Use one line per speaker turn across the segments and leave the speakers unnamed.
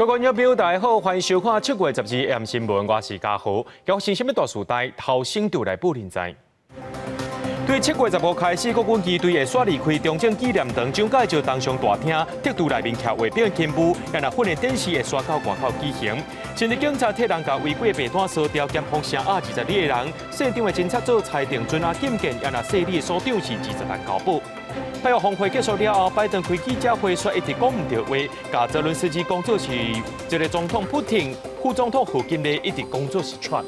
各位朋友，大家好，欢迎收看7月12日 AM 新闻，我是嘉豪。有新什么大事代，后生就来报您知。对7月15开始，国军机队会刷离开中正纪念堂蒋介石东上大厅，铁路内面徛画饼勤务，也那训练展示会刷到外口举行。前日警察替人甲违规白单烧掉兼放声22个人，现场的侦查组裁定准啊禁见，也那设立的所长是26交保。大约峰会结束了后，拜登开记者会说一直讲唔到话，甲泽伦斯基讲做是一个总统普廷，副总统胡锦丽一直讲做是串。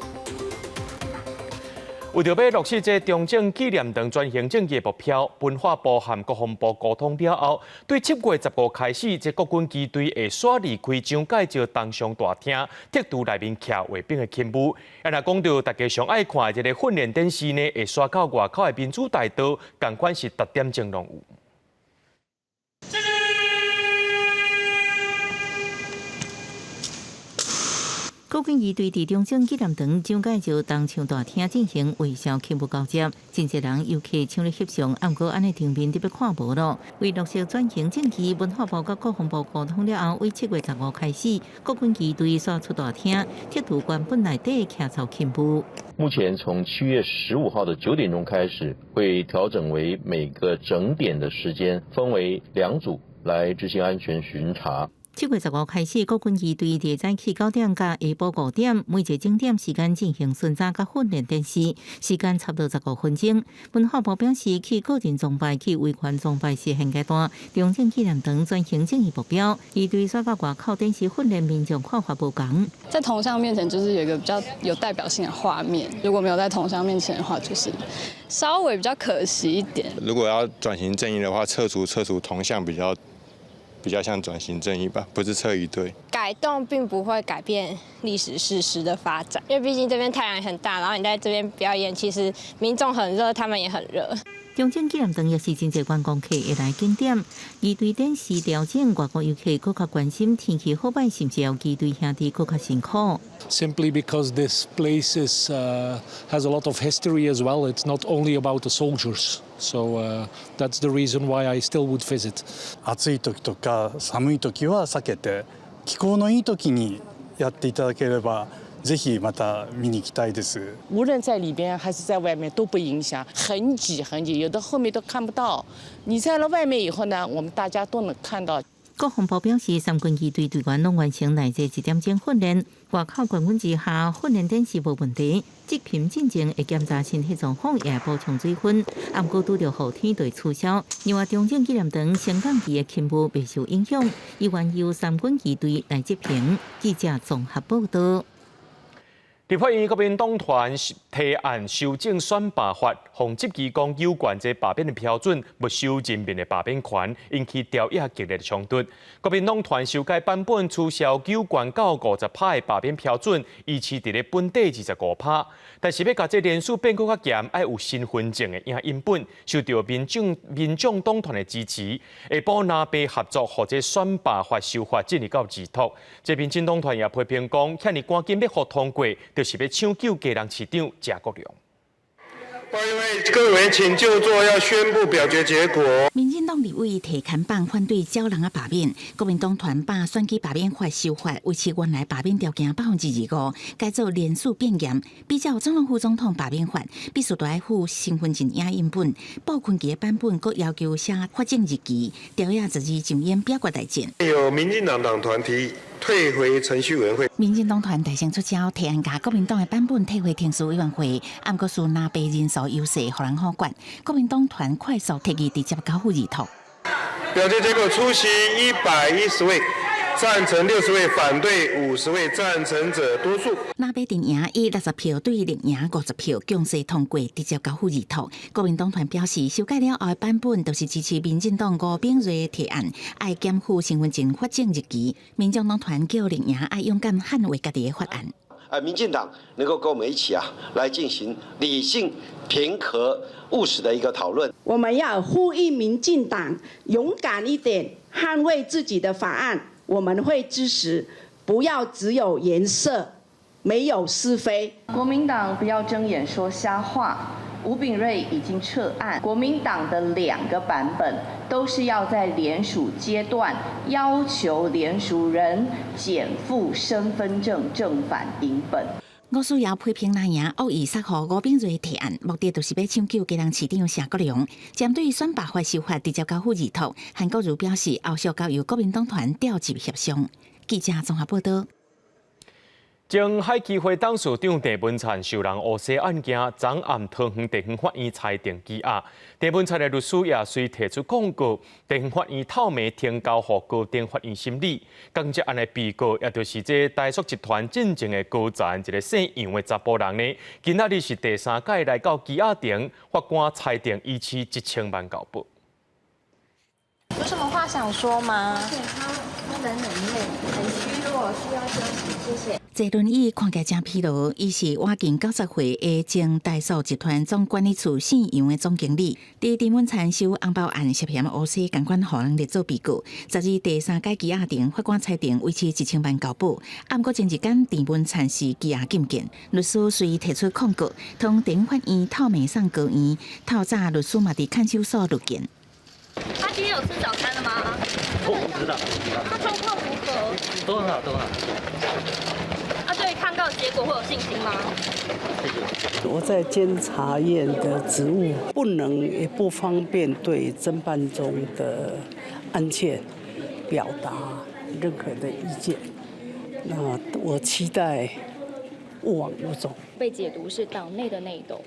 为着要落实这中正纪念堂专行政的目标，文化部和国防部沟通了后，对7月15开始，这国军机队会刷离开蒋介石东上大厅，铁路内面徛画饼的勤务。也若讲到大家上爱看的这个训练展示呢，会刷到外口的民主大道，同款是特点钟拢有。
国军机队伫中正纪念堂蒋介石东上大厅进行微笑庆祝交接，真侪人游客抢咧翕相，暗过安尼场面特别看无咯。为落实转型正义，文化部甲国防部沟通了后，为7月15开始，国军机队刷出大厅，铁路原本内底徛操勤务。
目前从7月15号的9点钟开始，会调整为每个整点的时间，分为2组来执行安全巡查。
7月15开始，国军机队伫早起9点甲下晡5点，每一个景点时间进行巡查甲训练展示，时间差不多15分钟。文化部表示，去个人崇拜、去维权崇拜是现阶段中正纪念堂专行正义目标。机队刷到外口展示训练民众看法不同。
在铜像面前，就是有一个比较有代表性的画面。如果没有在铜像面前的话，就是稍微比较可惜一点。
如果要转型正义的话，撤除铜像比较像转型正义吧，不是撤一堆。
改动并不会改变历史事实的发展，因为毕竟这边太阳很大，然后你在这边表演，其实民众很热，他们也很热。
中正纪念堂也是真侪观光客会来景点，机队展示调整外国游客更加关心天气好歹，甚至有机队兄弟更加辛苦。
Simply because this place has a lot of history as well. It's not only about the soldiers. So that's the reason why I still would visit.
暑い時とか寒い時は避けて、気候のいい時にやっていただければ。ぜひまた見に行きたいです。
无论在里边还是在外面都不影响，很挤很挤，有的后面都看不到。你在了外面以后呢，我们大家都能看到。
国防部表示，三军机队队员拢完成内这1点钟训练，外口管管之下训练展示无问题。执勤进前会检查身体状况，也补充水分。暗过拄着雨天就会取消。另外，中正纪念堂升降机的勤务未受影响，依然由三军机队来执行。记者综合报道。
立法院国民党团提案修正选罢法，防止机关有关这罢免的标准没收人民的罢免权，引起朝野激烈的冲突。国民党团修改版本取消有关到50%的罢免标准，维持伫咧本底25%。但是要甲这人数变更较严，要有身份证的影印本，受到民众党团的支持，下晡南北合作，或者选罢法修法进入到治脱。这民进党团也批评讲，遐尼赶紧要互通过。就是要抢救家人市长贾国良。
各位请就座，要宣布表决结果。
民进党立委提刊办反对招人罢免，国民党团把选举罢免法修法，维持原来罢免条件25%，改做人数变严。比较总统副总统罢免法，必须要附身份证影印本，报困期的版本，各要求写法证日期，调查12上演表决大战。
有民进党党团提退回程序委员会。
民进党团大声出招，提案把国民党的版本退回程序委员会，暗个是南北人数优势，互人好管。国民党团快速提议直接交付议托。
表决结果：出席110位，赞成60位，反对50位，赞成者多数。
南北阵营以60票对0赢50票，强势通过，直接交付议托。国民党团表示，修改了后的版本都是支持民进党吴秉叡的提案，爱减负身份证发证日期。民众党团叫0赢爱勇敢捍卫家己的法案。
民进党能够跟我们一起来进行理性、平和、务实的一个讨论。
我们要呼吁民进党勇敢一点，捍卫自己的法案，我们会支持，不要只有颜色，没有是非。
国民党不要睁眼说瞎话，吴秉叡已经撤案，国民党的2个版本都是要在联署阶段要求联署人减负身份证正反影本。
吴思瑶批评蓝营恶意杀害吴秉叡提案，目的就是要抢救基隆市长谢国良。针对选罢法修法直接交付议途，韩国瑜表示后续交由国民党团调集协商。记者综合报道。
前海基会董事长郑文灿受人诬洗案件，昨暗桃园地方法院裁定羁押。郑文灿的律师也随提出控告，地方法院透明提交予高等法院审理。讲这案的被告，也就是这大塑集团进前的高层一个姓杨的查甫人呢，今仔日是第3届来到羁押庭，法官裁定依期1000万交保。
有什么话想说吗？他人很累，很虚弱，需要休息。谢谢。
坐轮椅看起来真疲劳，伊是活近90岁的前大塑集团总管理处姓杨的总经理。伫郑文灿收红包案涉嫌诬洗，共款予人列做被告。昨日第3届羁押庭，法官裁定维持1000万交保。暗过前一天，郑文灿是羁押禁见，律师随提出控告，同地方法院透明送高院。透早律师嘛伫看守所入见。
他今天有吃早餐了吗？
不知道。
他状况如何？
都很好，都很好。
对抗告结果会有信心吗？
我在监察院的职务不能也不方便对侦办中的案件表达任何的意见。那我期待勿往勿纵。
被解读是党内的内斗。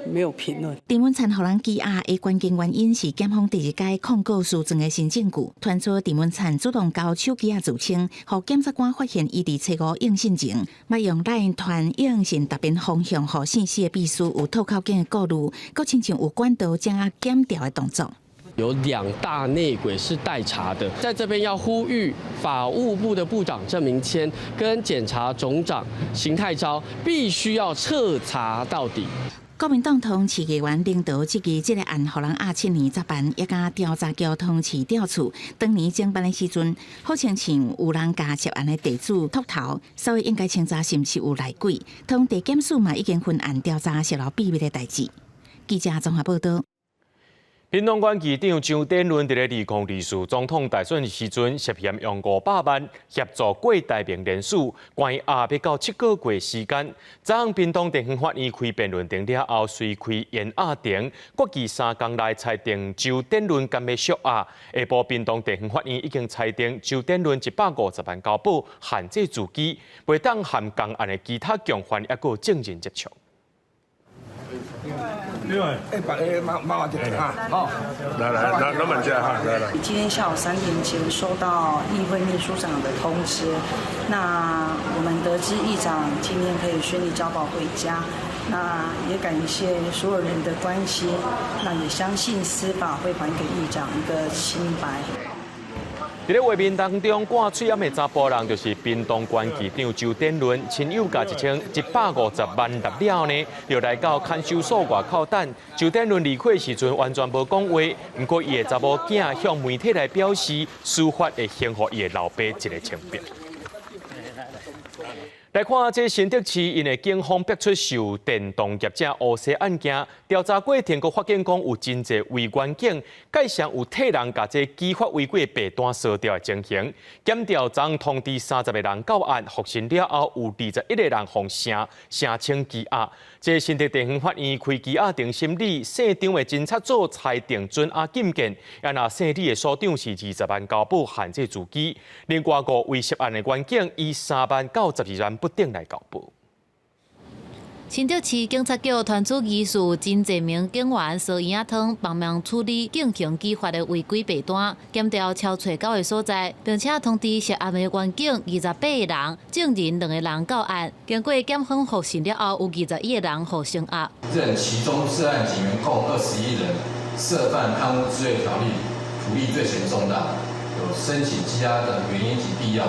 没有评论。
郑文灿予人羁押的关键原因是检方第2届控告书证的新证据，传出郑文灿主动交手羁押自称，互检察官发现伊伫初5应讯前，捌用LINE传应讯答辩方向互信息的秘书有透口径的顾虑，佫亲像有管道掌握检调的动作。
有2大内鬼是待查的，在这边要呼吁法务部的部长郑明谦跟检察总长邢泰昭必须要彻查到底。
国民党同市议员领导质疑这个案，予人压7年才办，也甲调查局同市调处当年侦办的时阵，好像有人甲涉案的地主秃头，所以应该清查是毋是有内鬼。同地检署嘛已经分案调查泄露秘密的代志。记者综合报道。
屏东县议长张典伦伫咧2024总统大选时阵，涉嫌用500万协助过大名联署，关于压迫到7个月时间。昨晚屏东地方法院开辩论庭了后，随开延押庭，国际3天内裁定张典伦甘要续押。下晡屏东地方法院已经裁定张典伦150万交保，限制自己，袂当含共案的其他共犯也个证人接触。
妈妈点啊，好，来，老板家哈，来。
今天下午3点前收到议会秘书长的通知，那我们得知议长今天可以顺利交保回家，那也感谢所有人的关心，那也相信司法会还给议长一个清白。
伫咧画面当中，挂嘴烟的查甫人就是屏东县议长周典伦，亲友甲150万纳了呢，就来到看守所外口等。周典伦离开时阵完全无讲话，不过伊的查某囝向媒体来表示，司法会还予伊的老爸一个清白。来看这新竹市因的警方逼出受电动业者诬洗案件，调查过程局发现讲有真侪违员警，介绍有替人甲这依法违规白单烧掉的情形。检调昨通知30个人到案，复审了后有21个人奉声请羁押。这新竹地方法院开羁押庭审理，现场的侦查组裁定准押禁见，也那审理的所长是20万交保，限制自己。另外5位涉案的员警以3万到12万不等来交保。
新竹市警察局传出疑似真侪名警员烧烟仔汤，帮忙处理进行稽发的违规白单，检调超找9个所在，并且通知涉案的员警28个人，证人2个人到案。经过检方复审了后，有21个人获声押。
认其中涉案警员共21人，涉犯贪污治罪条例，处例罪嫌重大，有申请羁押的原因及必要。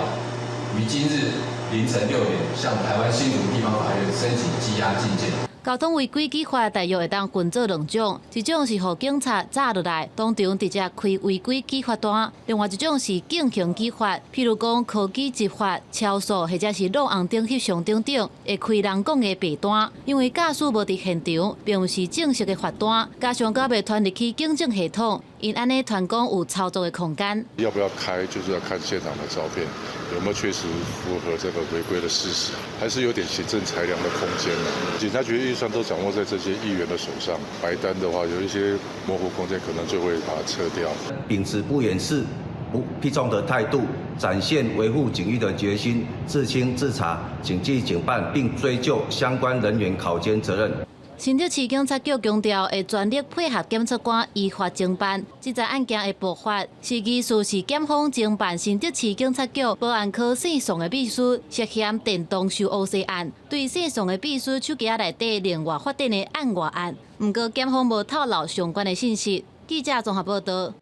于今日凌晨6点，向台湾新竹地方法院申请羁押禁见。
交通违规记法大约会当分做2种，一种是互警察查落来，当场直接开违规记法单；另外一种是竞行记法，譬如讲科技执法、超速或者是路红灯翕相等等，会开人讲的白单。因为驾驶无伫现场，并不是正式的罚单，加上甲未传入去警政系统，因安尼团讲有操作的空间。
要不要开，就是要看现场的照片有没有确实符合这个违规的事实，还是有点行政裁量的空间的。警察局预算都掌握在这些议员的手上，白单的话有一些模糊空间，可能就会把它撤掉。
秉持不掩饰、不避重的态度，展现维护警域的决心，自清自查，谨记警办，并追究相关人员考监责任。
新竹市警察局强调，会全力配合检察官依法侦办。这则案件的爆发是疑似是检方侦办新竹市警察局保安科姓宋的秘书涉嫌电动收乌西案，对姓宋的秘书手机内底另外发展的案外案。不过检方无透露相关的信息。记者综合报道。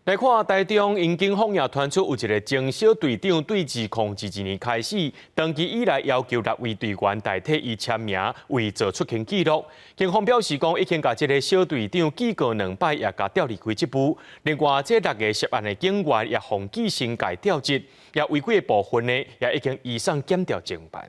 来看台中因警方也传出有一个前小队长对2022年开始，长期以来要求6位队员代替伊签名，为做出勤记录。警方表示讲，已经甲这个小队长记过2摆，也甲调离开职务。另外，这6个涉案的警员也防记性改调职，也违规的部分呢，也已经移送检调侦办。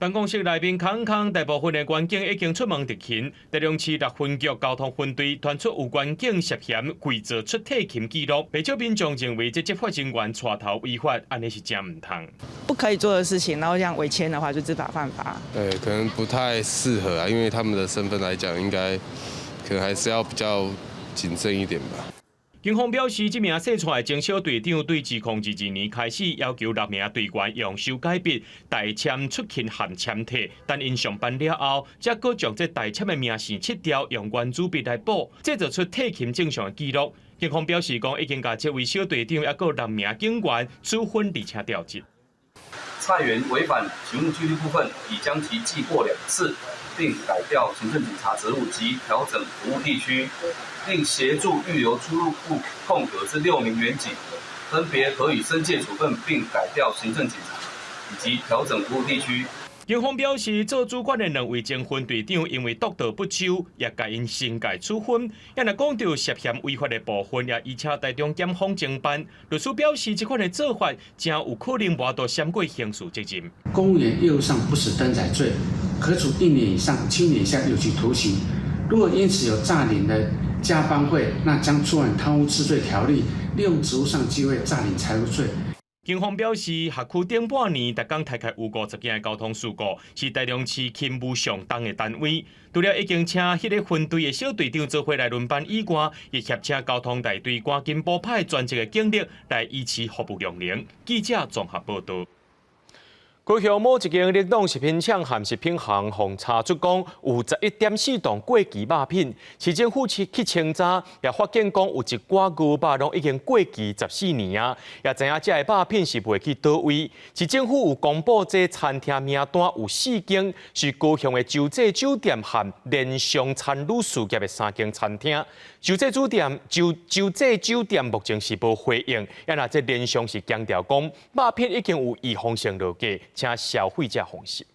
办公室内面空空，大部分的员警已经出门执勤。台中市6分局交通分队传出有员警涉嫌伪造出退勤记录，不少民众认为这执法人员带头违法，安尼是真唔通。
不可以做的事情，然后这样违签的话，就知法犯法。
对，可能不太适合啊，因为他们的身份来讲，应该可能还是要比较谨慎一点吧。
警方表示，这名试出的前小队长对2022年开始要求6名队员用修改笔代签出勤函签帖，但因上班了后，才搁将这代签的名姓切掉，用原子笔来补，这做出退勤正常的记录。警方表示，讲已经把这位小队长也搁6名警员处分而且调职。
蔡员违反勤务纪律部分，已将其记过2次，并改调行政警察职务及调整服务地区，并协助预留出入库空格至6名员警，分别可以申诫处分，并改调行政警察以及调整服务地区。
警方表示，做主管的2位前分队长因为督导不周，也该因刑改处分。也若讲到涉嫌违法的部分，也依车台中检方侦办。律师表示，这款的做法真有可能无到闪过刑事责任。
公务员业务上不实登载罪，可处1年以上7年以下有期徒刑。如果因此有诈领的加班费，那将触犯贪污治罪条例，利用职务上机会诈领财物罪。
警方表示，辖区顶半年逐工大概有50件的交通事故，是台中市勤务上重的单位。除了已经请迄个分队的小队长做回来轮班以外，亦协请交通大队赶紧补派专职的警力来维持服务量能。记者综合报道。高雄某一间冷冻食品厂含食品行互查出讲有11.4吨过期肉品，市政府去清查，也发现讲有一寡牛肉拢已经过期14年啊，也知影这个肉品是卖去倒位。市政府有公布这餐厅名单有4间是高雄的洲际酒店和联商餐旅事业的3间餐厅。洲际酒店目前是无回应，也那这联商是强调讲肉品已经有预防性落价。请消费者放心。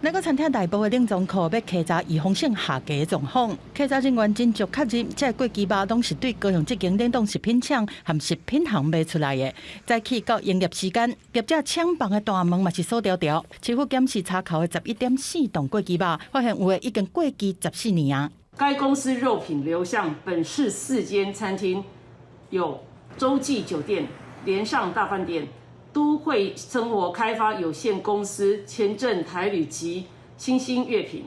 那个餐厅内部的冷藏库要稽查预防性下架的状况，稽查人员真足确认，这过期肉拢是对高雄这间冷冻食品厂和食品行卖出来的。早起到营业时间，业者厂房的大门嘛是锁条条。市府检视查扣的11.4吨过期肉，发现有的已经过期14年啊。
该公司肉品流向本市4间餐厅，有洲际酒店、联上大饭店、都会生活开发有限公司、前镇台旅及新兴乐品，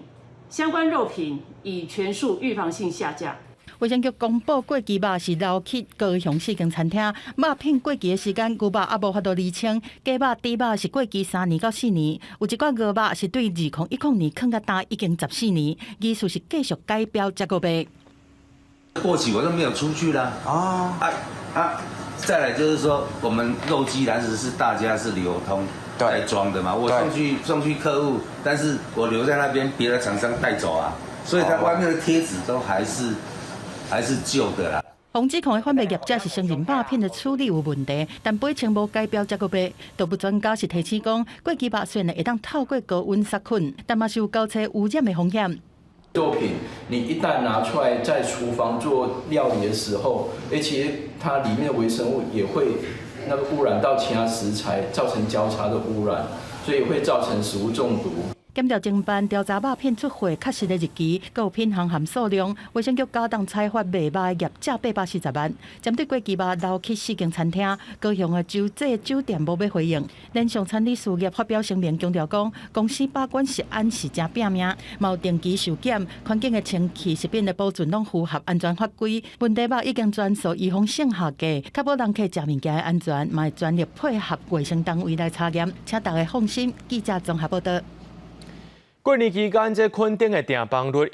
相关肉品已全数预防性下架。
卫生局公布过期肉是流去高雄4间餐厅，肉品过期的时间，牛肉也无法度厘清，鸡肉、猪肉是过期3年到4年，有一寡鹅肉是对2010年放到大已经14年，意思是继续改标才个卖。
过期我就没有出去啦。再来就是说，我们肉鸡篮子是大家是流通来装的嘛，我送去客户，但是我留在那边，别的厂商带走啊，所以它外面的贴纸都还是旧的啦。
防治控的贩卖业者是承认肉片的处理有问题，但8成无改标才个卖。动物专家是提醒讲，过期肉虽然会当透过高温杀菌，但嘛是有交叉污染的风险。
肉品你一旦拿出来在厨房做料理的时候，其实它里面的微生物也会污染到其他食材，造成交叉的污染，所以会造成食物中毒。
检调侦办调查肉片出货确实的日期，还有品项含数量。卫生局加重裁罚卖肉的业者840万。针对过期肉流去4间餐厅，高雄的洲际酒店无要回应。连上餐饮事业发表声明，强调讲公司把关食安是真拼命，嘛有定期受检，环境的清气、食品的保存拢符合安全法规。问题肉已经全数预防性下架，确保人客食物件的安全，嘛会全力配合卫生单位来查验，请大家放心。记者综合报道。
过年期间，这垦丁的订房率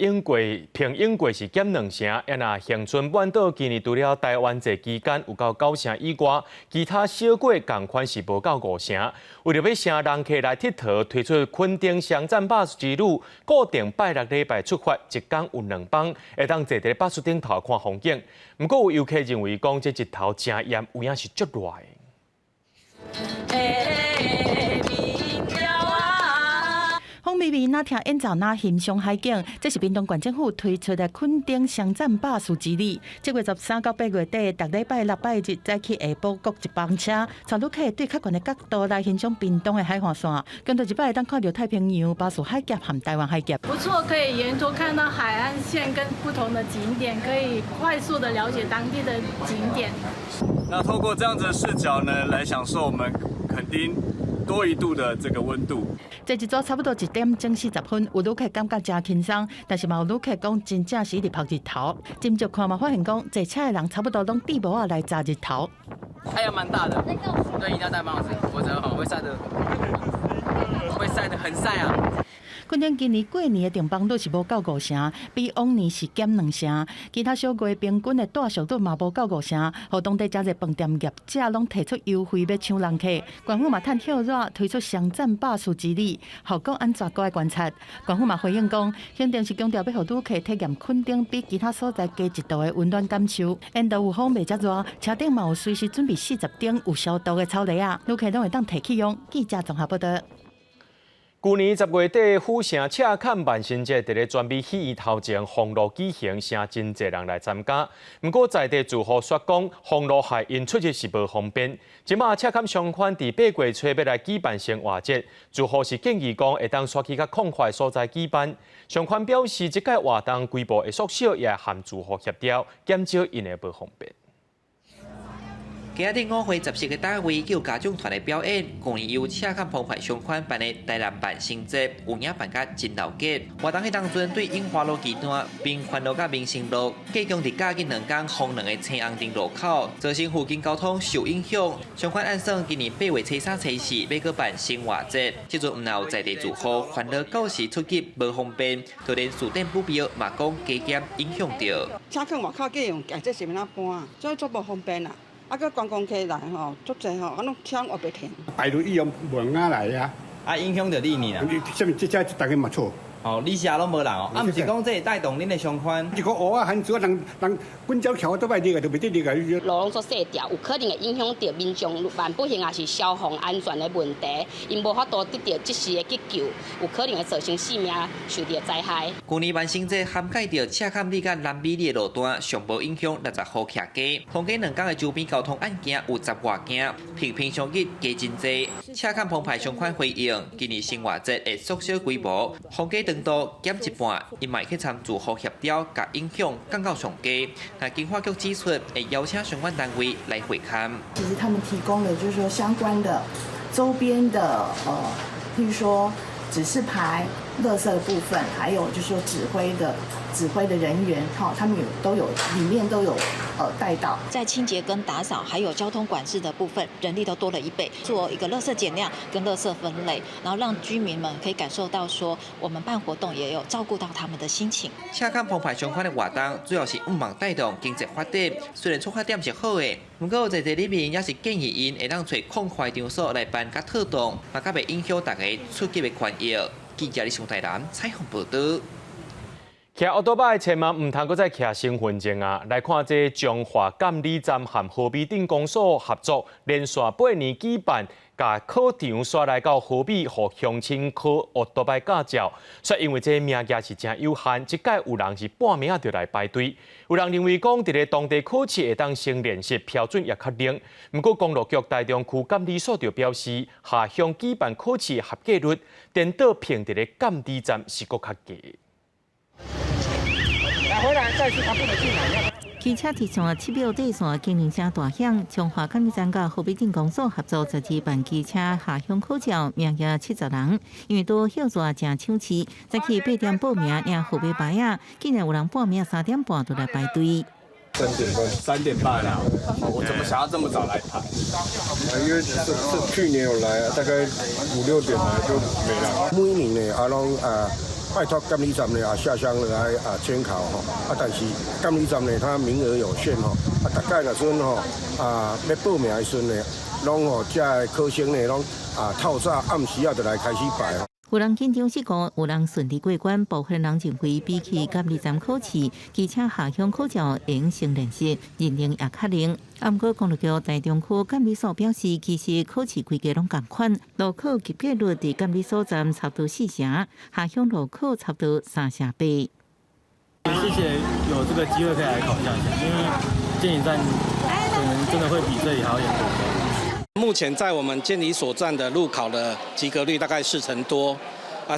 平英过是减2成，也那恒春半岛今年除了台湾节期间有到9成以外，其他小国同款是无到5成。为了要请人客来佚佗，推出垦丁商战巴士之旅，固定拜6礼拜出发，一天有2班，会当坐伫巴士顶头看风景。不过有游客认为讲，这日头真炎，有影是足热的。
风微微，哪听演奏哪欣赏海景，这是屏东县政府推出的垦丁商战巴士之旅。7月13到8月底，逐礼拜6、拜日早起下晡各一班车，带旅客对较悬的角度来欣赏屏东的海岸线。跟到一摆当看到太平洋、巴士海峡和台湾海峡。
不错，可以沿途看到海岸线跟不同的景点，可以快速的了解当地的景点。
那透过这样子的视角呢，来享受我们垦丁多1度的这个温度。
这一组差不多1点整40分，有旅客感觉真轻松，但是嘛有旅客讲真正是伫晒日头。斟酌看嘛，发现讲坐车的人差不多拢戴帽仔来炸日头。
太阳蛮大的，对，一定要戴帽子，否则会晒得很晒啊。
垦丁今年过年的订房率是无到5成，比往年是减2成。其他小月平均的大小率嘛无到5成，互当地遮侪饭店业者拢提出优惠要抢人客。官府嘛趁跳热推出商战巴士之旅，后果安怎个观察？官府嘛回应讲，肯定是强调要互旅客体验垦丁比其他所在低1度的温暖感受。沿途有风袂遮热，车顶嘛有随时准备40顶有消毒的草鞋啊，旅客拢会当摕去用。记者综合报道。
去年10月底，府城赤坎万圣节伫咧专美喜宴头前封路举行，请真侪人来参加。不过在地住户说讲，封路害因出入是无方便。即马赤坎商圈伫8月初要来举办生活节，住户是建议讲会当刷去较空旷所在举办。商圈表示，即届活动规模会缩小，也和住户协调，减少因的无方便。
今日5月14日单位有家长团的表演，共由赤坎澎湃商圈办的台南万圣节，有影办甲真闹热。活动迄当阵对樱花路极端、滨环路甲民生路，计将伫假日2天封2个青红灯路口，造成附近交通受影响。商圈按算今年8月初3、初4要搁办生活节，即阵毋有在地住户烦恼到时出入无方便，就连书店不标嘛讲加减影响着。
赤坎外口计用这是要哪搬啊？所以足无方便啊！啊，个观光客来吼，足济吼，啊，拢抢我袂停。
排队伊用无人来啊，
啊，影响着你呢啦。
什么这大家嘛错。
哦，你写拢无人哦，啊，毋是讲这会带动恁的商圈。
一个蚵仔很少人滚鸟桥都歹入个，都袂得入个。
路拢做细条，有可能会影响到民众万不幸也是消防安全的问题，因无法度得到即时的急救，有可能会造成性命受到灾害。
去年万圣节涵盖着赤坎里甲南美里的路段，上无影响60户徛街，同计2天的周边交通案件有10外件，平常日加真济。赤坎澎湃商圈回应，今年生活节会缩小规模，风价长度减1半，因嘛去参住户协调，甲影响降到上低。那经发局指出，会邀请相关单位来会勘。
其实他们提供的就是说相关的周边的譬如说指示牌、垃圾的部分，还有就是说指挥的人员，他们里面都有带到。
在清洁跟打扫，还有交通管制的部分，人力都多了1倍，做一个垃圾减量跟垃圾分类，然后让居民们可以感受到说，我们办活动也有照顾到他们的心情。
赤坎澎湃商圈的活动主要是毋望带动经济发展，虽然出发点是好的，不过在这里面也是建议因会当找空旷场所来办甲特动，嘛甲袂影响大家出击的权益。记者李上台南采访报道。
骑奥多拜千万唔通搁再骑身份证啊！来看这中华监理站和河滨镇公所合作，连续8年举办，甲考场刷来到河滨，互乡亲考奥多拜驾照。却因为这名额是真有限，一届有人是半暝就来排队。有人认为讲，伫咧当地考试会当先练习，标准也较灵。不过公路局台中区监理所就表示，下乡举办考试合格率，颠倒评伫咧监理站是搁较低。
回来，再次他不能进来。汽车提上7秒底线经营车大响，中华监理站甲河滨镇公所合作12办汽车下乡考照，名额70人。因为都休热正抢市，早起8点报名，领号码牌啊，竟然有人报名3点半就来排队。
3点半啊！我怎么想要这么早来排？
因为是去年有来，大概5、6点来就没了。
每年呢，拜托监理站呢下乡来监考但是监理站呢，它名额有限大概那阵要报名的时阵呢，拢这考生呢拢透早暗时就来开始排
有人紧张是讲，有人顺利过关，部分人认为比起监理站考试，汽车下乡考照用先练习，认定也较灵。不过公路局台中区监理所表示，其实考试规格拢同款，路考及格率伫监理所站差不多4成，下乡路考差不多3成8。
谢谢有这个机会可以来考下乡，因为监理站可能真的会比这里还要严格。
目前在我们监理所站的路考的及格率大概4成多，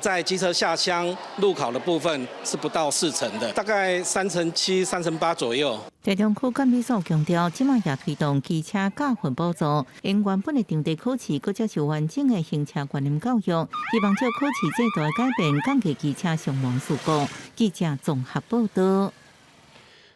在机车下乡路考的部分是不到4成的，大概3成7、3成8左右。
台中区监理所强调，即卖也推动汽车驾训补助，因原本的场地考试，搁接受完整的行车观念教育，希望借考试制度的改变，降低汽车伤亡事故。记者综合报道。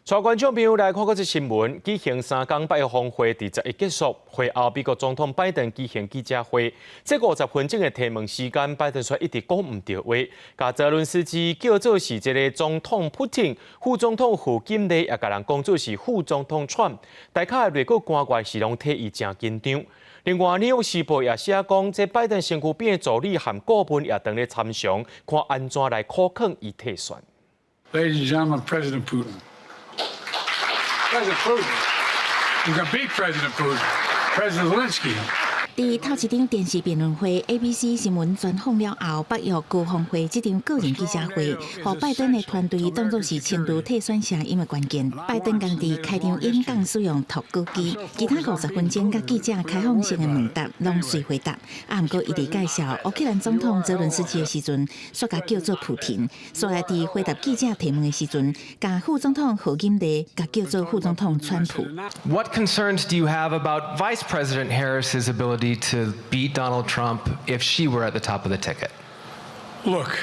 带观众朋友来看这新闻，举行3天8月峰会第11结束，会后美国总统拜登举行记者会，这50分钟的提问时间，拜登却一直讲唔到话，甲泽伦斯基叫做是这个总统普京，副总统胡锦丽也甲人讲做是副总统川，大家的美国官员是拢替伊真紧张。另外，《纽约时报》也写讲，这拜登身躯边的助理和顾问也等咧参详，看安怎来考抗伊退选。
Ladies and gentlemen, President Putin. President Putin. You can beat President Putin. President Zelensky.
伫头一场电视辩论会 ，ABC 新闻专访了后，8月高峰会这场个人记者会，互拜登的团队当作是清除退选声音的关键。拜登家己开场演讲使用读稿机，其他50分钟甲记者开放性的问答拢随回答。不过伊伫介绍乌克兰总统泽伦斯基的时阵，煞甲叫做普廷；煞来伫回答记者提问的时阵，甲副总统何锦丽甲叫做副总统川普。
What concerns do you have about Vice President Harris's ability to beat Donald Trump if she were at the top of the ticket?
Look,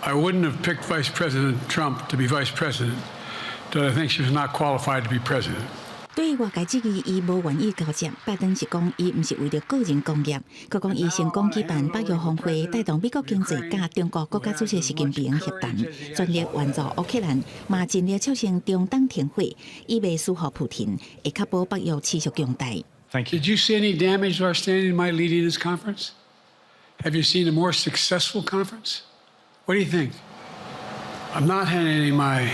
I wouldn't have picked Vice President Trump to be Vice President, but I think she was not qualified to be President.
对于外界质疑伊无愿意交接，拜登是讲伊毋是为了个人公益，佮讲伊成功举办8月峰会，带动美国经济甲中国国家主席习近平协谈，全力援助乌克兰，嘛尽力促成中东停火，以未输予普廷，会确保北约持续强大。
Thank you. Did you see any damage to our standing in my leading this conference? Have you seen a more successful conference? What do you think? I'm not having any of my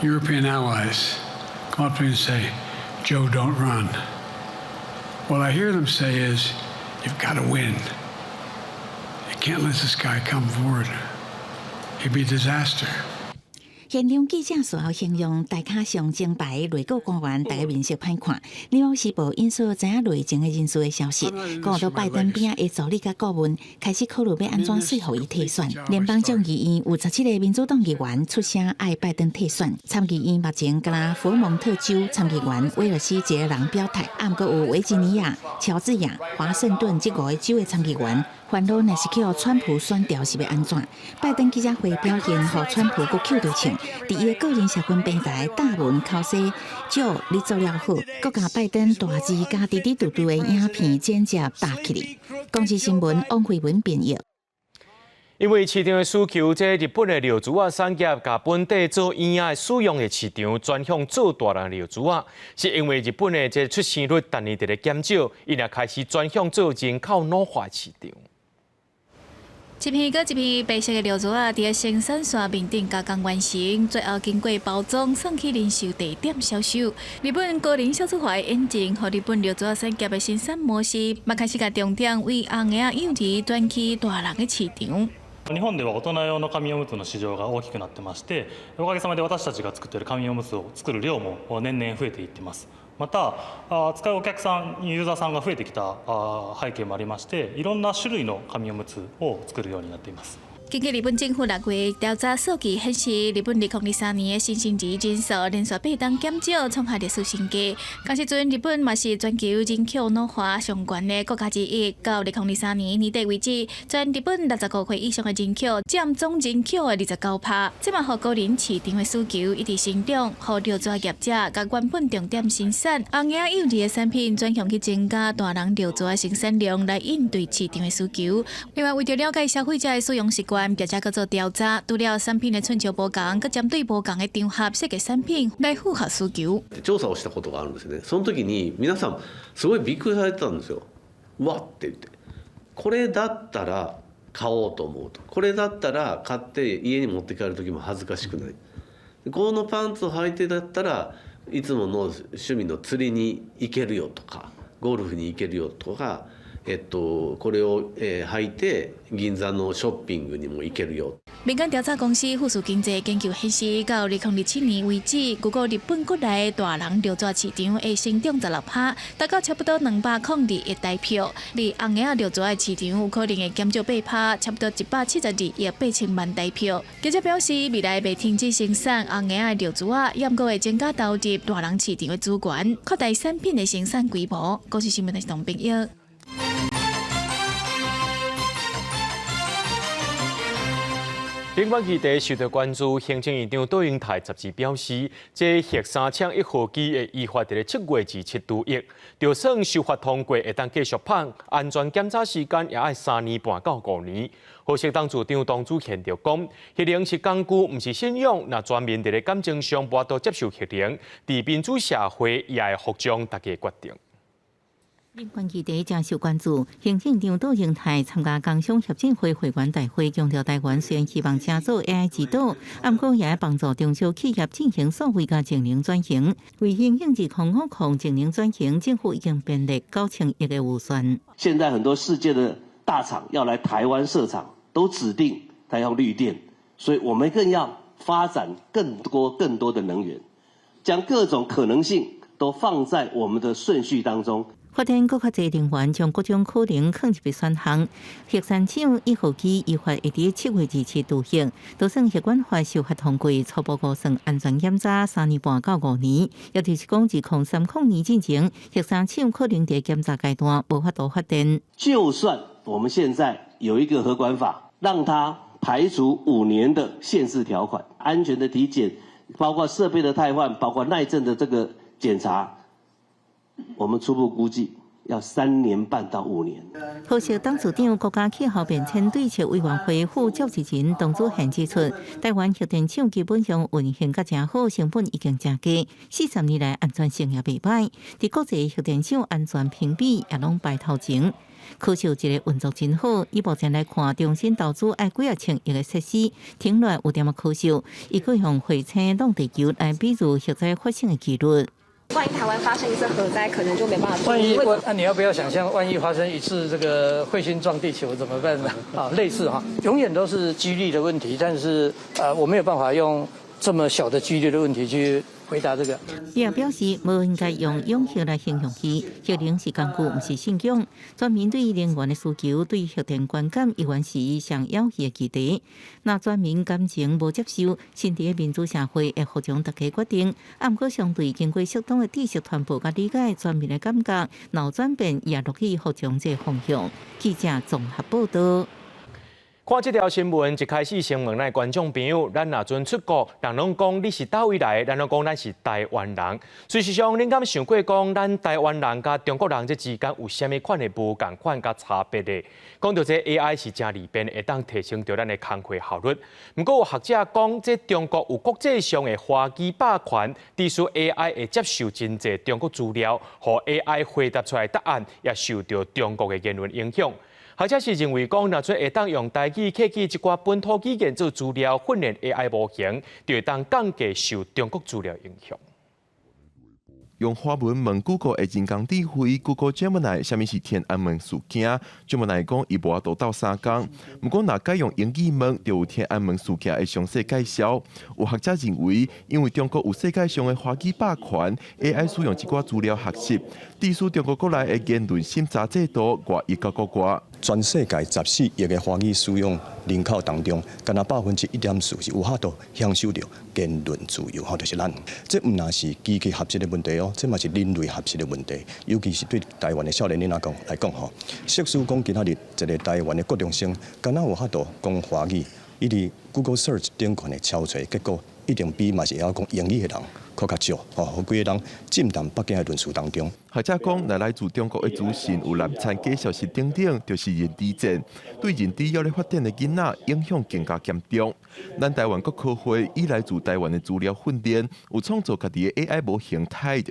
European allies come up to me and say, Joe, don't run. What I hear them say is, you've got to win. You can't let this guy come forward. He'd be a disaster.
现场记者随后形容大卡上正牌内阁官员，大家面色歹看。《纽约时报》引述知影内情的人士的消息，讲到拜登边的助理甲顾问开始考虑要安怎说服伊退选。联邦众议院有17个民主党议员出声爱拜登退选。参议院目前甲佛蒙特州参议员威尔斯一个人表态，不过有维吉尼亚、乔治亚、华盛顿这5个州的参议员。烦恼若是去互川普选掉是要安怎？拜登记者会表现，互川普佫扣着唱，伫伊的个人社群平台大文口说：“就你做了好，佫甲拜登大字加滴滴嘟嘟的影片剪接搭起来。”公司新闻王慧文编译。
因为市场的需求，这日本的料珠啊产业甲本地做婴仔使用的市场转向做大人料珠啊，是因为日本的这出生率逐年伫咧减少，伊也开始转向做人口老化市场。
一片搁一片白色的料珠啊，伫生产线面顶加工完成，最后经过包装送去零售地点销售。日本高龄小资化的引进，和日本料珠产业的生产模式，嘛开始甲重点为红牙幼儿转去大人的市場。
日本では大人用の紙おむつの市場が大きくなってまして、おかげさまで私たちが作っている紙おむつを作る量も年々増えていってます。また使うお客さん、ユーザーさんが増えてきた背景もありまして、いろんな種類の紙おむつを作るようになっています。
根据日本政府6月调查数据显示，日本2023年的新生児人数连续8档减少，创下历史新低。同时阵，日本嘛是全球人口老化上悬的国家之一。到2023年年底为止，全日本65岁以上的人口占总人口的29%。这嘛，和高龄市场的需求一直成长，和料珠业者甲原本重点生产红牙幼儿的产品，转向去增加大人料珠的生产量，来应对市场的需求。另外，为了了解消费者的使用习惯，业者搁做调查，除了产品的寸潮不同，搁针对不同的场合設計產品来符合需求。
調査をしたことがあるんですね。その時に皆さんすごいびっくりされてたんですよ。うわって言って、これだったら買おうと思うと、これだったら買って家に持って帰る時も恥ずかしくない。このパンツを履いてだったらいつもの趣味の釣りに行けるよとか、ゴルフに行けるよとか。これを履いて銀座のショッピングにも行けるよ。
民间调查公司富士经济研究显示，到2027年为止，如果日本国内大人料珠市场会成长16%，达到差不多202亿台票；而红牙料珠的市场有可能会减少8%，差不多172亿8千万台票。记者表示，未来未停止生产红牙的料珠啊，也毋过会增加投入大人市场的资源，扩大产品的生产规模。高雄新闻台是童炳耀。
冷管议题受到关注，行政院长杜英泰十日表示，这核三枪1号机的依法在7月27度役，就算修法通过，会当继续跑，安全检查时间也要3年半到5年。好食党主张当主宪就讲，核能是工具，毋是信仰。若全面在感情上无都接受核能，伫民主社会也会服从大家决定。
冷管议题正受关注，行政长杜英泰参加工商协进会会员大会，强调台湾虽然希望成做 AI 之岛，不过也帮助中小企业进行数位甲净零转型。为应应至050净零转型，政府已经编列9000亿的预算。
现在很多世界的大厂要来台湾设厂，都指定它要绿电，所以我们更要发展更多的能源，将各种可能性都放在我们的顺序当中。
发展更较侪能源，将各种可能放入选项。核三厂1号机依法会伫7月27度行，就算核管法修法通过，初步估算安全检查3年半到5年。也就是讲，自03年之前，核三厂可能在检查阶段无法度发电。
就算我们现在有一个核管法，让它排除5年的限制条款，安全的体检，包括设备的汰换，包括耐震的这个检查。我们初步估计要3年半到5年。
好食党主长、国家气候变迁对策委员会副召集人董祖宪指出，台湾核电厂基本上运行甲真好，成本已经真低，40年来安全性也袂歹，伫国际核电厂安全评比也拢排头前。可惜一个运作真好，以目前来看，重新投资爱几啊千亿的设施，听落有点可惜。伊佫用火星弄地球来比喻核灾发生的几率。
万一台湾发生一次核灾，可能就没办法。
你要不要想象，万一发生一次这个彗星撞地球怎么办呢？类似永远都是几率的问题，但是我没有办法用这么小的几率的问题去回答这个。
伊也表示，无应该用勇气来形容伊，核能是工具，毋是信仰。专面对能源的需求，对核电观感依然是伊上要挟的基地。那全民感情无接受，甚至民主社会会服从大家决定。不过相对经过适当的知识传播甲理解，全民的感觉脑转变也落去服从这方向。记者综合报道。
看这条新闻，一开始先问咱观众朋友，咱若阵出国，人拢讲你是倒位来的，咱拢讲咱是台湾人。事实上，恁敢想过讲咱台湾人甲中国人这之间有啥物款的无共款甲差别的？讲到这 AI 是真利便，会当提升到咱的工作效率。不过有学者讲，这中国有国际上的花旗霸权，致使 AI 会接受真侪中国资料，和 AI 回答出来答案也受到中国的言论影响。或者是认为讲，若做会当用台语客语一寡本土语言做资料训练 AI 模型，就会当降低受中国资料影响。
用华文问 Google 的人工智慧 Google Gemini 什么是天安门事件 ？Gemini 讲伊无法度到3天，不过若改用英语问，就有天安门事件的详细介绍。有学者认为，因为中国有世界上的华语霸权 ，AI 使用一寡资料学习，致使中国国内的言论审查制度越一个国外。
全世界14亿个华语使用人口当中，敢若1.4%是有法度享受到言论自由，或者是咱。这唔那是机器学习的问题哦，这嘛是人类学习的问题。尤其是对台湾的少年人来讲吼，即使讲今仔日一个台湾的高中生，敢若有法度讲华语，伊伫 Google Search 顶悬的敲出结果，一定比嘛是会晓讲英语的人。更较少，好几个人浸淡北京的论述当中。
学者讲，若来自中国的资讯有来参假消息等等，就是认知战，对认知要咧发展的囡仔影响更加严重。咱台湾国科会以来自台湾的资料训练，有创造家己的 AI 模型态。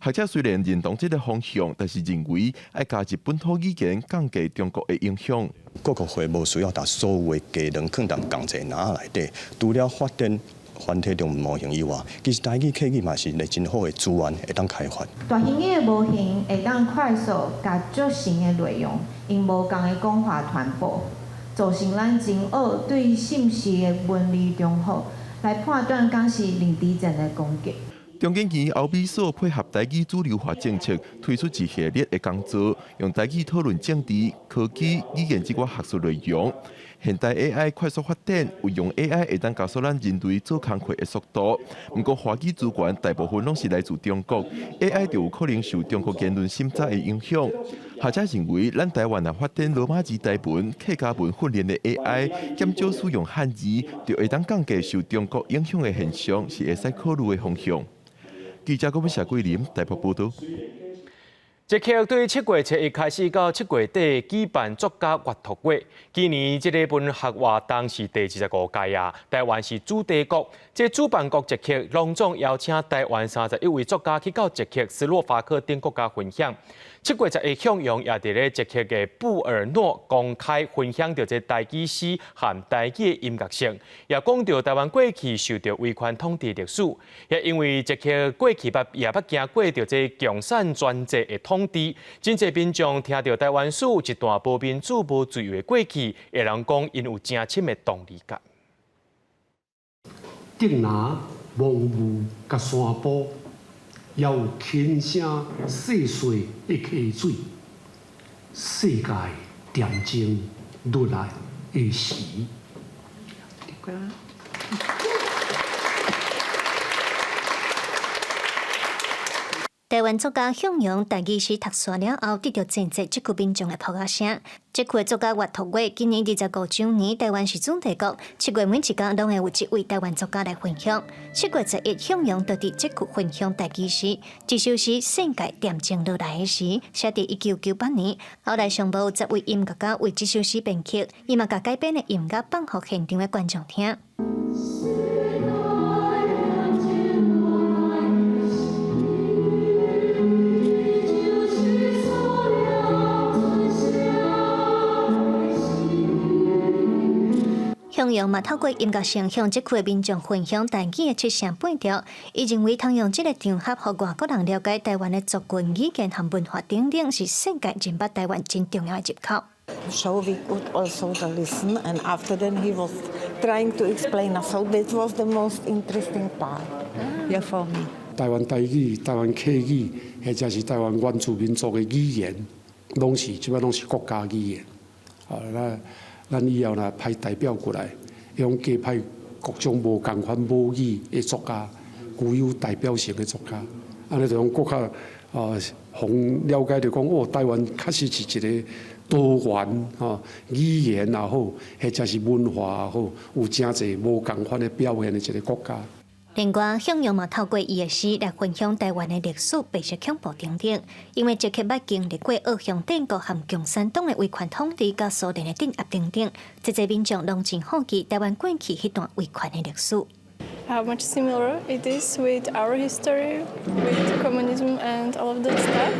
学者虽然认同这个方向，但是认为要加入本土语言，降低中国的影响。
国科会无需要把所有的技能放dans同一篮内底，除了发展繁体中文模型以外，其实台语、客语嘛是一个真好的资源，会当开发。
大型的模型会当快速甲足新的内容，用无共的讲法传播，造成咱真学对信息的分离中好，来判断敢是认知战的攻击。
中经院后美所配合台语主流化政策，推出一系列的工作，用台语讨论政治、科技、语言这个学术内容。现代 AI 快速发展，有用 AI 会当加速咱人类做工课的速度。不过华语资源大部分拢是来自中国 ，AI 就有可能受中国言论审查的影响。学者认为，咱台湾若发展罗马字台文、客家文训练的 AI， 减少使用汉字，就会当降低受中国影响的现象，是会使考虑的方向。记者郭文霞、桂林台北报道。
这刻对7月7日开始到7月底举办作家阅读月。今年这个文学活动是第25届啊，台湾是主题国。这主办国这刻隆重邀请台湾31位作家去到这刻斯洛伐克等国家分享。7月10日向阳也伫咧这刻嘅布尔诺公开分享到这台语诗和台语音乐性，也讲到台湾过去受到威权统治历史，也因为这刻过去也捌经过着这共产专制的统治，真侪民众听到台湾史一段无民主无自由的过去，会人讲因有真深的动力感。
竹拿蒙雾甲山坡，也有轻声细碎的溪水，世界恬静落来的时。
台湾作家向阳台语诗读煞了后，得到真侪这区民众的呼声。这区作家阅读月今年25周年，台湾是主题国，7月每一天拢会有一位台湾作家来分享。7月11日，向阳就伫这区分享台语诗，这首诗世界恬静落来的时，写伫1998年。后来上报10位音乐家为这首诗编曲，伊嘛甲改编的音乐放互现场的观众听。向阳嘛透过音乐性向这区的民众分享台语的7声8调，伊认为通用这个场合，互外国人了解台湾的族群、语言和文化等等，是世界认捌台湾真重要的入口。
So we could also listen, and after then he was trying to explain us. So that was the most interesting part, yeah, for me.
台湾台语、台湾客语，或者是台湾原住民族的语言，拢是即摆拢是国家语言。好，咱以后呢派代表过来，用加派各种无共款母语的作家，具有代表性的作家，安尼就讲更较互了解到讲哦，台湾确实是一个多元语言也好，或者是文化也好，有真侪无共款的表现的一个国家。
另外，向阳嘛透过伊的诗来分享台湾的历史、白色恐怖等等。因为这刻捌经历过二向帝国和共产党的威权统治，甲苏联的镇压等等，这些民众拢真好奇台湾过去迄段威权的历史。
How much similar it is with our history, with communism and all of that stuff.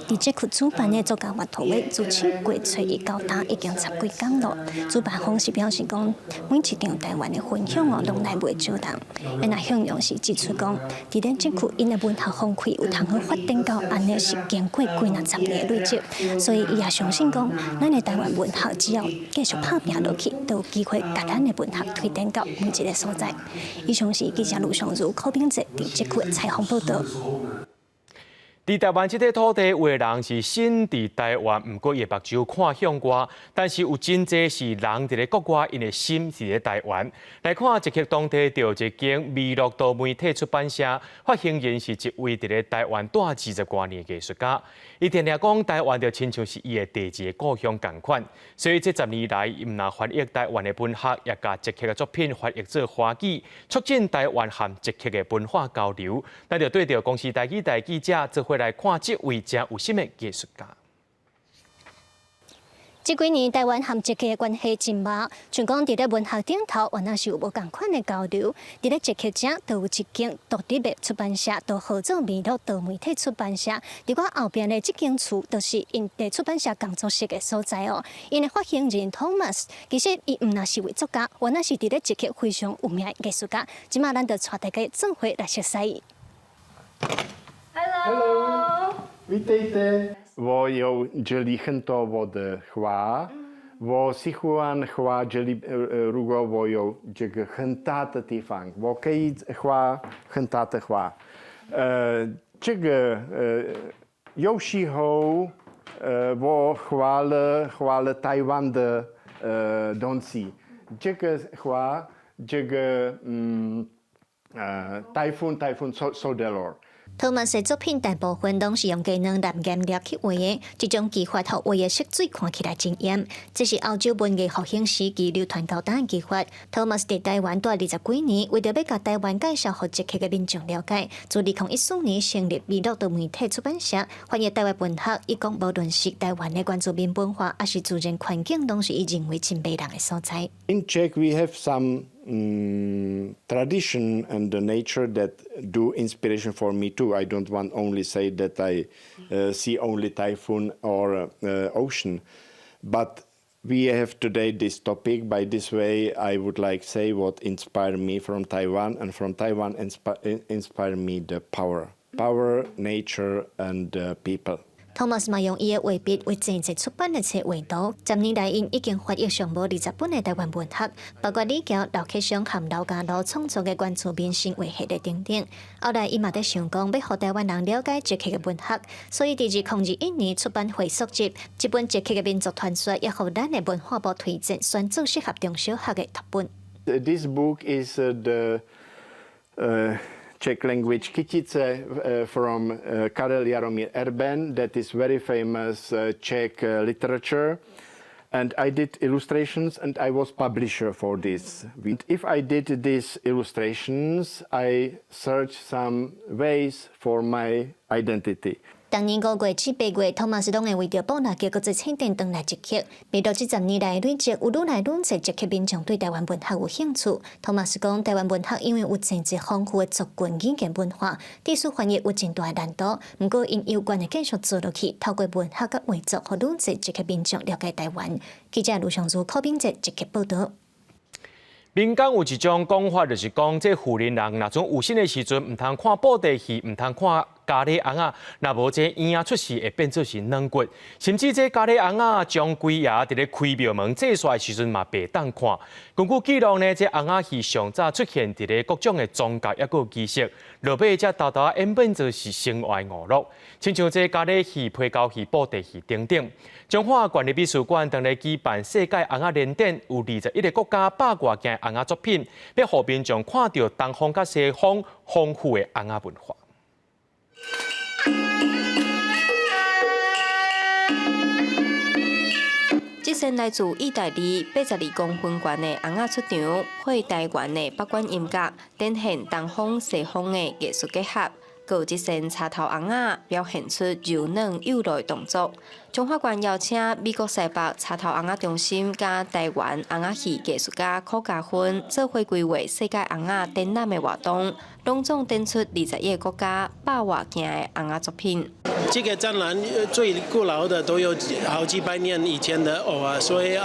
伫这区主办的作家活动会自7月初1到10已经10几天了。主办方是表示讲，每一场台湾的分享拢来袂少人。因那向阳是指出讲，伫咱这区因的文学风气有通好发展到安尼是经过几若10年的累积，所以伊也相信讲，咱的台湾文学只要继续打拼落去，都有机会把咱的文学推展到每一个所在。以上是记者卢尚如、柯炳哲伫这区的采访报道。
伫台湾这块土地，有的人是身伫台湾，毋过伊目睭看向外，但是有真侪是人伫咧国外，因的心是咧台湾。来看一刻当地，就一间美乐多媒体出版社发行人是一位伫咧台湾待20多年的艺术家。伊定定讲，台湾就亲像是伊的第二个故乡共款，所以这10年来，伊毋但翻译台湾的文学，也甲捷克的作品翻译做华语，促进台湾和捷克的文化交流。咱就对着公司台语台记者做伙来看这位真有心的艺术家。
这几年台湾和捷克的关系真密，像讲伫咧文学顶头，原来是有无共款的交流。伫咧捷克遮，都有一间独立的出版社，都合作美乐多媒体出版社。伫我后边的这间厝，都是因地出版社工作室的所在哦。因的发行人 Thomas， 其实伊毋那是位作家，原来是伫咧捷克非常有名的艺术家。今嘛咱就带大家做伙来熟悉伊。
Hello， vítejte。我有这里很多我的画，我喜欢画这里。如果我有这个很大的地方，我可以画很大的画。这个有时候我画了台湾的东西。这个画，这个台风收掉了。
Thomas 的作品大部分拢是用技能蓝颜料去画的，这种技法互画的色水看起来真艳。这是欧洲文艺复兴时期流传到今的技法。Thomas 伫台湾待20几年，为着要甲台湾介绍互捷克的民众了解，自2014年成立美乐多媒体出版社，翻译台湾文学。伊讲，无论是台湾的原住民文化，还是自然环境，拢是伊认为真迷人的所在。
In Czech, we have some tradition and the nature that do inspiration for me too. I don't want only say that I see only typhoon or ocean, but we have today this topic. By this way, I would like say what inspired me from Taiwan, and from Taiwan inspired me the power, nature, and people.
Thomas 嘛用伊的画笔为真侪出版的册画图，10年来因已经发译上无20本的台湾文学，包括李桥、刘克襄和刘家禄创作的原住民生活系列等等。后来伊嘛在想讲，要互台湾人了解捷克的文学，所以伫2021年出版《回溯集》，这本捷克的民族传说，也互咱的文化部推荐，选做适合中小学的读本。
This book is the Czech language Kytice from Karel Jaromír Erben, that is very famous Czech literature. And I did illustrations, and I was publisher for this. If I did these illustrations, I searched some ways for my identity.
当年5月至8月，Thomas 拢会为着保纳叫个做青电回来捷克。未到这10年来累积，有愈来愈侪捷克民众对台湾文学有兴趣。Thomas 讲，台湾文学因为有真侪丰富的族群语言文化，历史翻译有真大的难度。不过因有关的继续做落去，透过文学甲画作，互愈侪捷克民众了解台湾。记者卢尚如、柯炳哲捷克报道。
民间有一种讲法，就是讲，这富人人若从有心的时阵，唔通看布袋戏，唔通看咖喱红啊，若无这婴仔出世会变做是软骨，甚至这咖喱红啊，将龟爷伫咧开庙门祭祀的时阵嘛，袂当看。根据记录呢，这红仔戏上早出现伫咧各种的宗教抑个仪式，落尾才豆豆演变做是生活娱乐，亲像这咖喱戏、皮胶戏、布袋戏等等。中华国立美术馆当日举办世界红仔联展，有21个国家100多件红仔作品，要互民众看到东方甲西方丰富的红仔文化。
这身来自意大利82公分高的红仔出场，配台湾的北管音乐，展现东方西方的艺术结合。有一身插头红仔表现出柔软有力的动作。中法官邀请美国西北插头红仔中心甲台湾红仔戏艺术家柯家芬做伙规划世界红仔展览的活动，隆重展出21个国家100多件的红仔作品。
这个展览最古老的都有好几百年以前的偶啊，所以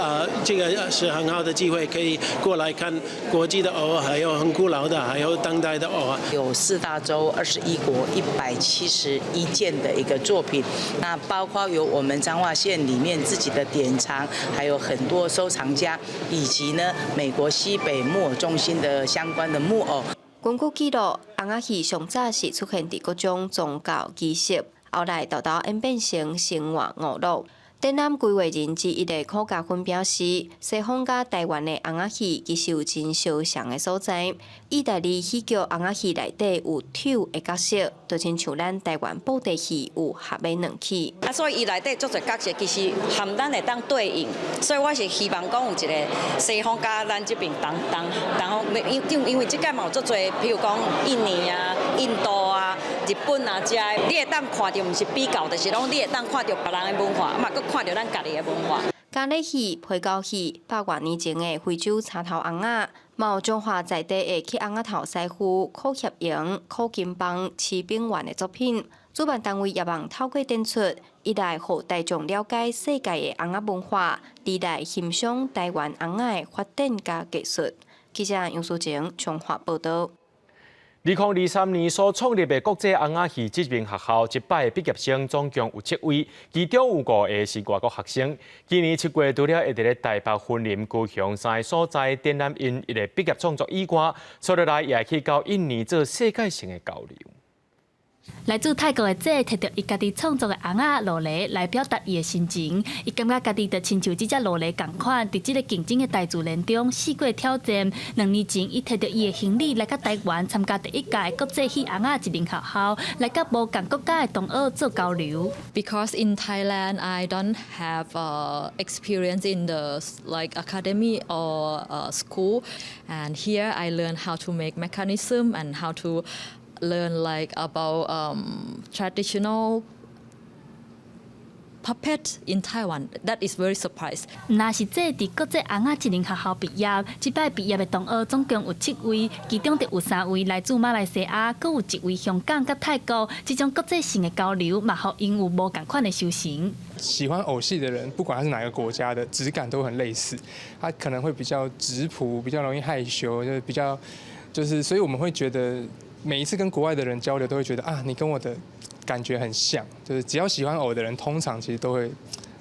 这个是很好的机会，可以过来看国际的偶，还有很古老的，还有当代的偶啊。
有4大洲21国171件的一个作品，那包括有我们彰化县里面自己的典藏，还有很多收藏家，以及呢美国西北木偶中心的相关的木偶。
根据记录，红仔戏上早是出现伫各种宗教仪式。后来豆豆演变成生活娱乐。展览规划人之一的柯家芬表示，西方甲台湾的红仔戏其实有真相像的所在。意大利戏剧红仔戏内底有跳的角色，就亲像咱台湾布袋戏有合的两起。
所以伊内底足侪角色其实含咱会当对应，所以我是希望讲有一个西方甲咱这边因为即届嘛有足侪，譬如讲印尼啊、印度啊、日本啊遮，你会当看到，毋是比较，就是讲你会当看到别人的文化，嘛佮看到咱家己的文化。
咖喱戏、皮糕戏，100多年前的非洲插头红仔，嘛有中华在地的去红仔头师傅柯协营、柯金邦、骑兵员的作品。主办单位也望透过展出，一来互大众了解世界的红仔文化，二来欣赏台湾红仔的发展甲技术。记者杨淑晴综合报道。
2023年所创立的国际红仔戏职名学校，一摆的毕业生总共有7位，其中有5个是外国学生。今年7月，除了会伫咧台北云林高雄3个所在展览因一个毕业创作以外，接落来也会去到印尼做世界性的交流。
来自泰国的姐摕到伊家己创作的红仔罗雷来表达伊的心情，伊感觉家己就亲像这只罗雷共款，伫这个竞争的大自然中试过挑战。2年前，伊摕到伊的行李来到台湾参加第1届国际戏红仔职名学校，来甲无共国家的同学做交流。
Because in Thailand, I don't have experience in the like academy or school, and here I learn how to make mechanism and how to learn like about traditional puppet in Taiwan. That is very surprised.
那是这伫国际红仔职名学校毕业，即摆毕业的同学总共有7位，其中就有3位来自马来西亚，阁有1位香港甲泰国。这种国际性的交流，嘛，互因有无共款的修行。
喜欢偶戏的人，不管他是哪个国家的，质感都很类似。他可能会比较质朴，比较容易害羞，就是比较，所以我们会觉得。每一次跟国外的人交流，都会觉得你跟我的感觉很像。就是只要喜欢偶的人，通常其实都会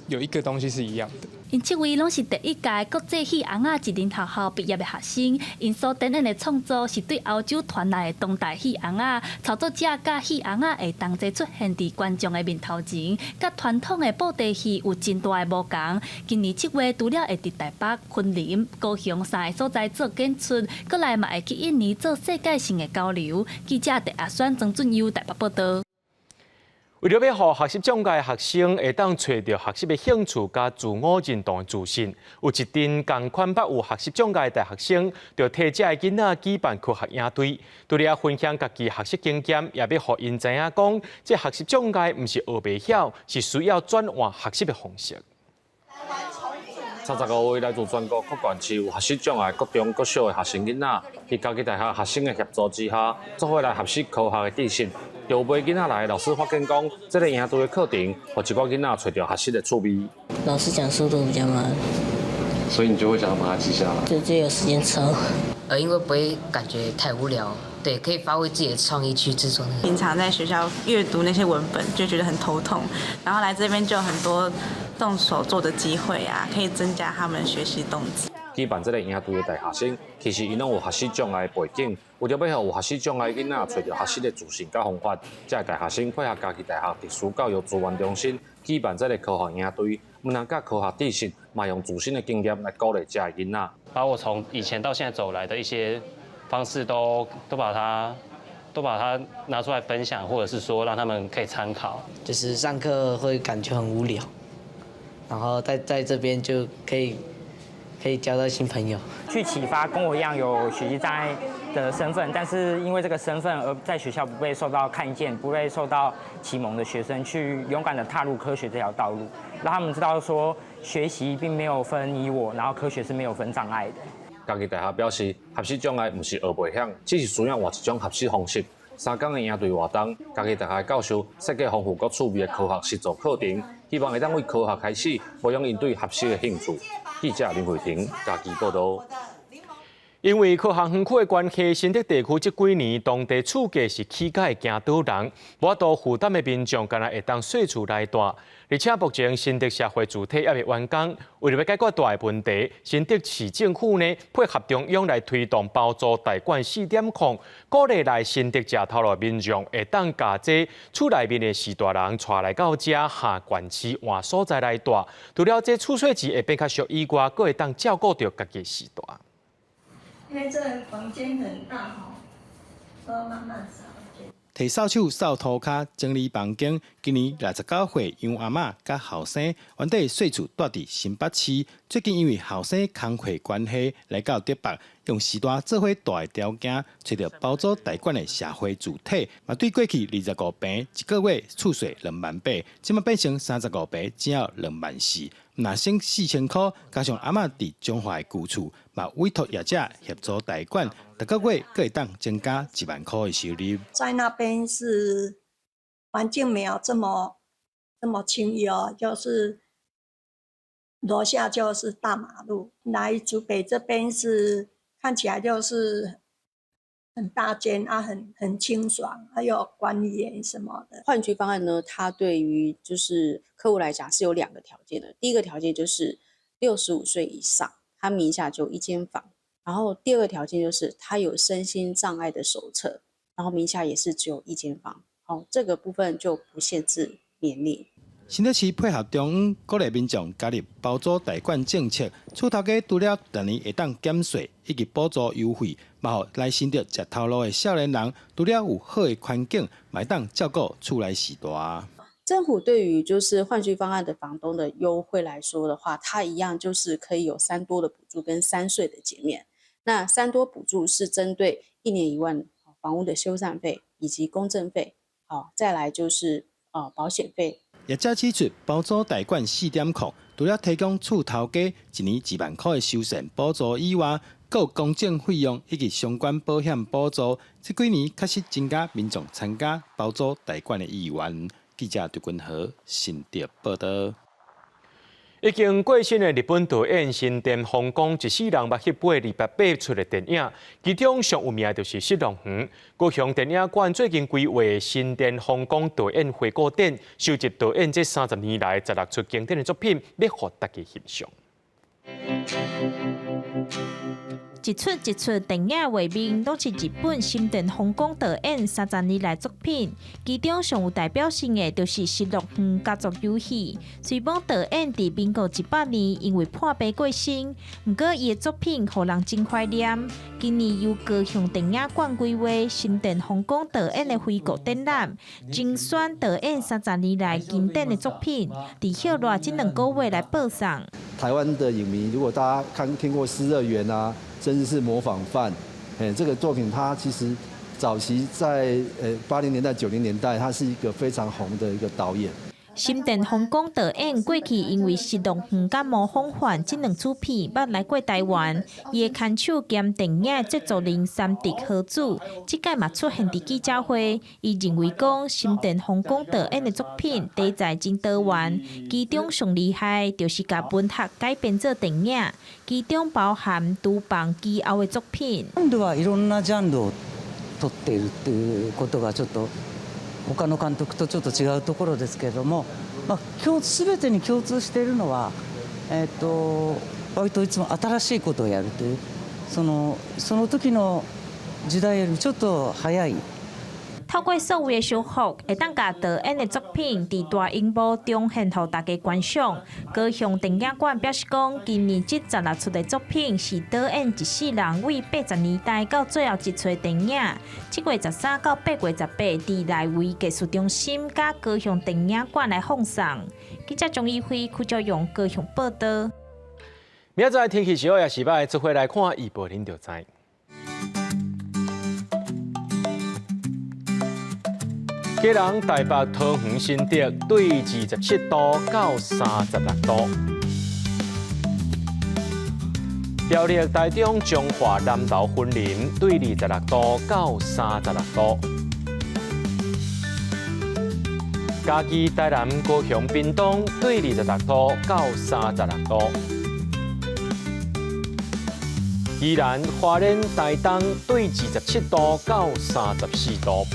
有一个东西是一样的。
因7位拢是第1届国际戏红仔职名学校毕业的学生，因所展演的创作是对欧洲传来的当代戏红仔，操作者甲戏红仔会同齐出现伫观众的面头前，甲传统的布袋戏有真大的无同。今年7月，除了会伫台北、云林、高雄3个所在做演出，过来嘛会去印尼做世界性的交流。记者陈阿选、曾俊佑台北报道。
为了要让学习障碍的学生会当找到学习的兴趣甲自我认同的自信，有一阵同款捌有学习障碍的大学生，就替这个囡仔举办科学营队，除了分享家己学习经验，也要让因知影讲，这学习障碍毋是学袂晓，是需要转换学习的方式。
35位来自全国各县市有学习障碍各中各小的学生囡仔，伫家己大学学生的协助之下，做伙来学习科学的知识。有陪囡仔来，老师发现讲，这个营队的课程，互一寡囡仔找到学习的趣味。
老师讲速度比较慢，
所以你就会想要把它记下来。
就有时间抄。
因为不会感觉太无聊，对，可以发挥自己的创意去制作那个。
平常在学校阅读那些文本就觉得很头痛，然后来这边就有很多动手做的机会啊，可以增加他们学习动机。
举办这个营队的大学生，其实因拢有学习障碍的背景，为了要让有学习障碍囡仔找到学习的自信甲方法，这大学生配合家己大学特殊教育资源中心举办这个科学营队，不但教科学知识，嘛用自身的经验来鼓励这个囡仔。
把我从以前到现在走来的一些方式都把它拿出来分享，或者是说让他们可以参考。
就是上课会感觉很无聊，然后在这边就可以交到新朋友，
去启发跟我一样有学习障碍
的身份，但是因为这个身份而在学校不被受到看见、不被受到启蒙的学生，去勇敢的踏入科学这条道路，让他们知道说学习并没有分你我，然后科学是没有分障碍的。
家己大学表示，学习障碍不是学袂晓，只是需要换一种学习方式。3天的应对活动，家己大学教授设计丰富佮趣味的科学实作课程，希望会当为科学开始培养因对合适的兴趣。记者林慧婷家己报道。
因为科学园区的关系，新竹地区这几年当地厝价是起价的惊倒人，无法度负担的民众，敢若会当细厝来住。而且目前新竹社会主体也未完工，为了要解决大的问题，新竹市政府呢配合中央来推动包租代管试点控，鼓励来新竹食头路的民众会当把这厝内面的四大人带来到这下县市换所在来住。除了这厝税钱会变较俗以外，佫会当照顾到家己四大。
因为这个房间很大哈，都要慢慢扫。
摕扫帚扫涂骹整理房间。今年69岁杨阿嬷甲后生原底细厝住伫新北市，最近因为后生工课关系来到竹北，用时代做伙大的条件，找到包租代管的社会主体，嘛对过去25平一个月厝税28000，即马变成35平只要24000，若省4000块，加上阿嬷伫中华的旧厝，嘛委托业者协助代管，每个月可以当增加1万块的收入。
在那边是环境没有这么清幽，就是楼下就是大马路，来竹北这边是看起来就是很大间啊，很清爽，还有管理员什么的。
换居方案呢，它对于就是客户来讲是有2个条件的。第一个条件就是65岁以上，他名下就1间房；然后第2个条件就是他有身心障碍的手册，然后名下也是只有1间房。这个部分就不限制年龄。
新竹市配合中央，鼓励民众加入包租代管政策，厝头家除了逐年会当减税以及补助优惠，嘛互来新竹食头路的少年人，除了有好的环境，嘛会当照顾厝内四大。
政府对于就是换居方案的房东的优惠来说的话，它一样就是可以有3多的补助跟3税的减免。那3多补助是针对1年1万房屋的修缮费以及公证费。再来就是保险费。
业者指出，包租代管试点控，除了提供厝头家1年2万块的修缮补助以外，还有公证费用以及相关保险补助。这几年确实增加民众参加包租代管的意愿。记者杜君和新竹报道。
已经过身的日本导演新田宏光一世人目翕8月28出的电影，其中上有名就是《失乐园》。高雄电影馆最近规划新田宏光导演回顾展，收集导演这30年来16出经典的作品，要互大家欣赏。
一出一出电影画面都是日本新田宏光导演30年来作品，其中上有代表性的就是《失乐园》家族游戏。虽讲导演伫民国100年因为破病过身，不过伊的作品互人真怀念。今年由高雄电影馆规划新田宏光导演的回顾展览，精选导演30年来经典的作品，伫后来这2个月来播送。
台湾的影迷，如果大家听过《失乐园》啊，甚至是模仿犯，这个作品它其实早期在80年代、90年代，他是一个非常红的一个导演。
新田宏光导演过去因为《失乐园》甲《模仿犯》这2出片，捌来过台湾。伊的牵手兼电影制作人三迪合作，这届嘛出现伫记者会。伊认为讲新田宏光导演的作品题材真多元，其中上厉害就是甲文学改编做电影，其中包含厨房之后的作品。
今度はいろんなジャンルを撮っているっていうことがちょっと。他の監督とちょっと違うところですけれども、全てに共通しているのは、割といつも新しいことをやるというその時の時代よりちょっと早い。
透过所有的修复，会当甲导演的作品伫大荧幕中现互大家观赏。高雄电影馆表示讲，今年这16出的作品是导演一世人为80年代到最后一出的电影。7月13到8月18，伫内围技术中心甲高雄电影馆来放送。记者钟义辉、邱兆勇高雄报道。
明仔载天气是好也是歹，做伙来看预报您就知。基隆、台北、桃园、新竹对27度到36度。苗栗、台中、彰化、南投、云林对26度到36度。嘉义、台南、高雄、屏东对26度到36度。宜兰、花莲、台东对27度到34度。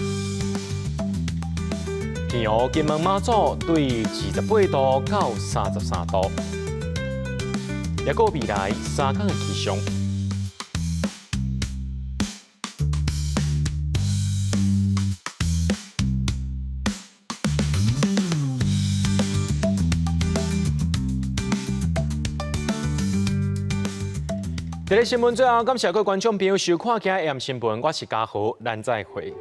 平湖、金门、马祖对28度到33度。也个未来3天的气象。在新闻最后，感谢各位观众朋友收看今日AM新闻，我是嘉豪，咱再会。